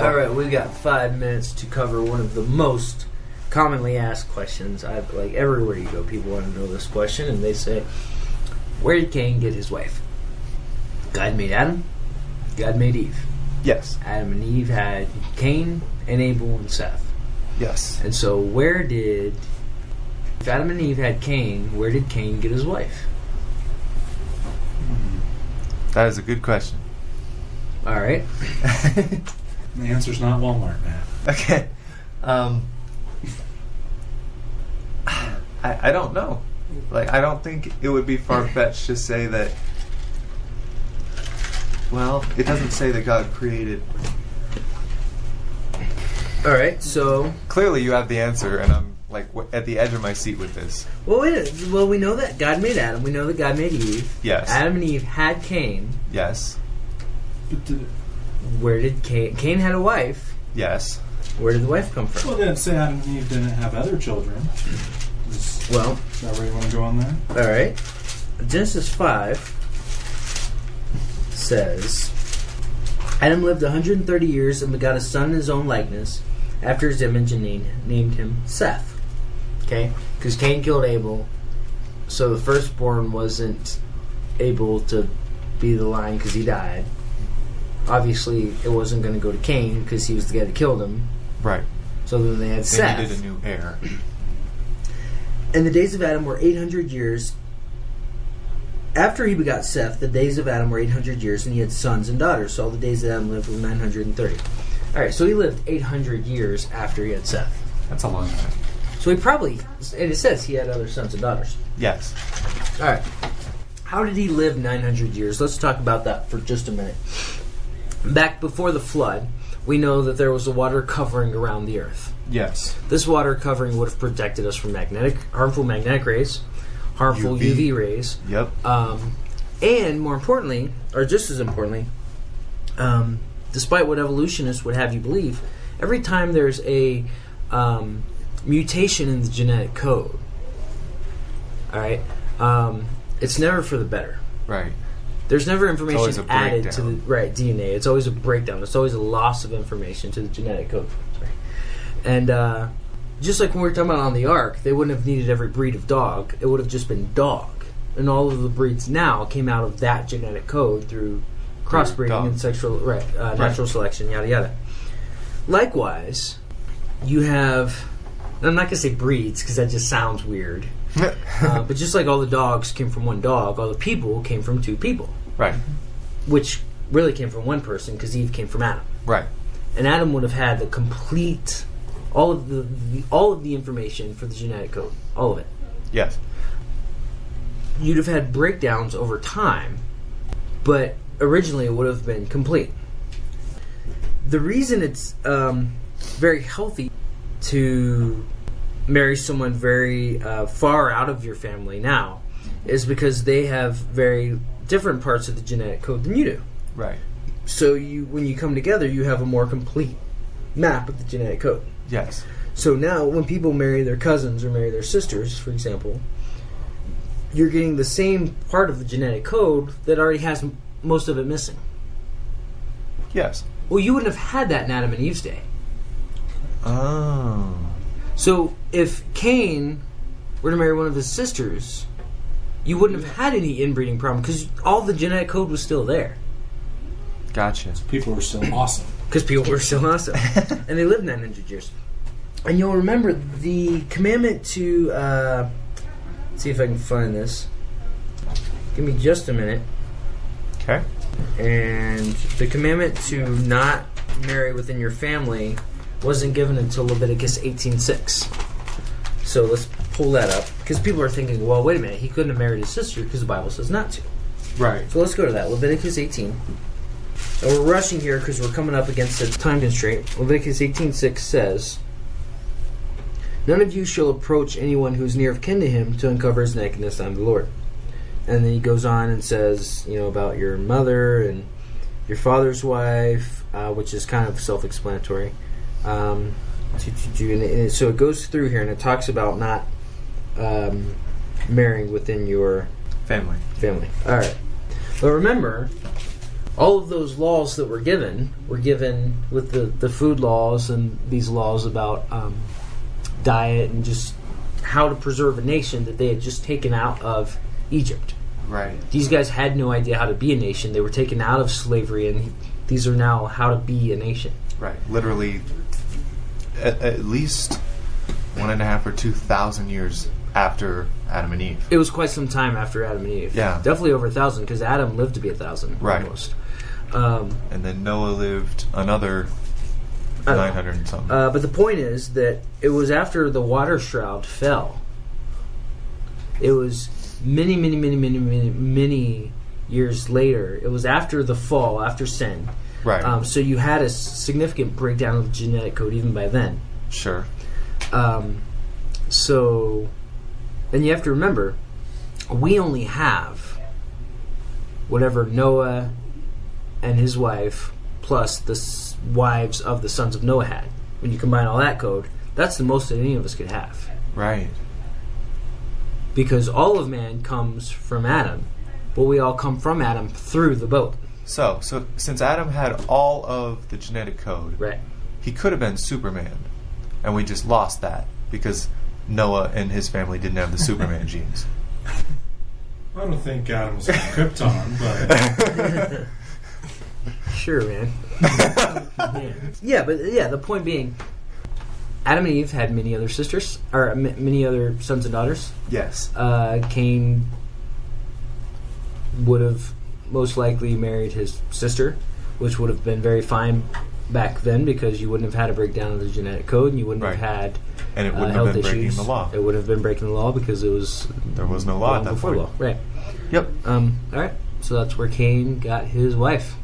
All right, we got 5 minutes to cover one of the most commonly asked questions. Like everywhere you go, people want to know this question, and they say, "Where did Cain get his wife?" God made Adam. God made Eve. Yes. Adam and Eve had Cain and Abel and Seth. Yes. And so, if Adam and Eve had Cain, where did Cain get his wife? That is a good question. All right. The answer's not Walmart, man. Okay. I don't know. Like, I don't think it would be far-fetched to say that. Well, it doesn't say that God created. All right. So Clearly, you have the answer, and I'm like at the edge of my seat with this. well, we know that God made Adam. We know that God made Eve. Yes. Adam and Eve had Cain. Yes. But Where did Cain had a wife? Yes. Where did the wife come from? well, then say Adam and Eve didn't have other children. Is Well, that where you want to go on that? all right. Genesis 5 says, Adam lived 130 years and begot a son in his own likeness, after his image, and named him Seth. Okay? Because Cain killed Abel, so the firstborn wasn't able to be the line because he died. Obviously, it wasn't going to go to Cain because he was the guy that killed him. Right. So then they had Seth. They needed a new heir. And the days of Adam were 800 years. After he begot Seth, the days of Adam were 800 years, and he had sons and daughters. So all the days that Adam lived were 930. All right, so he lived 800 years after he had Seth. That's a long time. So he probably, and it says he had other sons and daughters. Yes. All right. How did he live 900 years? Let's talk about that for just a minute. Back before the flood, we know that there was a water covering around the earth. Yes. This water covering would have protected us from harmful magnetic rays, harmful UV rays. Yep. And more importantly, or just as importantly, despite what evolutionists would have you believe, every time there's a mutation in the genetic code, all right, it's never for the better. Right. There's never information added breakdown. to the DNA. It's always a breakdown. It's always a loss of information to the genetic code. Sorry. And just like when we were talking about on the Ark, they wouldn't have needed every breed of dog. It would have just been dog. And all of the breeds now came out of that genetic code through crossbreeding and natural selection, yada yada. Likewise, you have, and I'm not going to say breeds because that just sounds weird, but just like all the dogs came from one dog, all the people came from two people. Right. Which really came from one person because Eve came from Adam. Right. And Adam would have had the complete, all of the information for the genetic code, all of it. Yes. You'd have had breakdowns over time, but originally it would have been complete. The reason it's very healthy to marry someone very far out of your family now is because they have very different parts of the genetic code than you do. Right. So when you come together, you have a more complete map of the genetic code. Yes. So now when people marry their cousins or marry their sisters, for example, you're getting the same part of the genetic code that already has most of it missing. Yes. Well, you wouldn't have had that in Adam and Eve's day. Oh. So if Cain were to marry one of his sisters, you wouldn't have had any inbreeding problem because all the genetic code was still there. Gotcha. People were still awesome. Because people were still awesome. And they lived 900 years. And you'll remember the commandment to... let's see if I can find this. Give me just a minute. Okay. And the commandment to not marry within your family wasn't given until Leviticus 18:6. So let's pull that up. Because people are thinking, well, wait a minute, he couldn't have married his sister because the Bible says not to. Right. So let's go to that. Leviticus 18. And we're rushing here because we're coming up against a time constraint. Leviticus 18:6 says, "None of you shall approach anyone who is near of kin to him to uncover his nakedness. I am the Lord." And then he goes on and says, about your mother and your father's wife, which is kind of self-explanatory. And so it goes through here and it talks about not marrying within your Family. All right. But remember, all of those laws that were given with the food laws and these laws about diet and just how to preserve a nation that they had just taken out of Egypt. Right. These guys had no idea how to be a nation. They were taken out of slavery, and these are now how to be a nation. Right. Literally, at least 1.5 or 2,000 years after Adam and Eve. It was quite some time after Adam and Eve. Yeah. Definitely over 1,000, because Adam lived to be 1,000, right. almost. And then Noah lived another 900 and something. But the point is that it was after the water shroud fell. It was many years later. It was after the fall, after sin. Right. So you had a significant breakdown of the genetic code even by then. Sure. So, and you have to remember, we only have whatever Noah and his wife plus the wives of the sons of Noah had. When you combine all that code, that's the most that any of us could have. Right. Because all of man comes from Adam, but we all come from Adam through the boat. So since Adam had all of the genetic code, Right. he could have been Superman, and we just lost that because Noah and his family didn't have the Superman genes. I don't think Adam was from Krypton, but Sure, man. Yeah, but the point being, Adam and Eve had many other sisters, or many other sons and daughters. Yes. Cain would have most likely married his sister, which would have been very fine back then because you wouldn't have had a breakdown of the genetic code, and you wouldn't Right. have had And it wouldn't health have been breaking issues. the law. It would have been breaking the law because it was There was no law at that before point. law. Right. Yep. All right. So that's where Cain got his wife.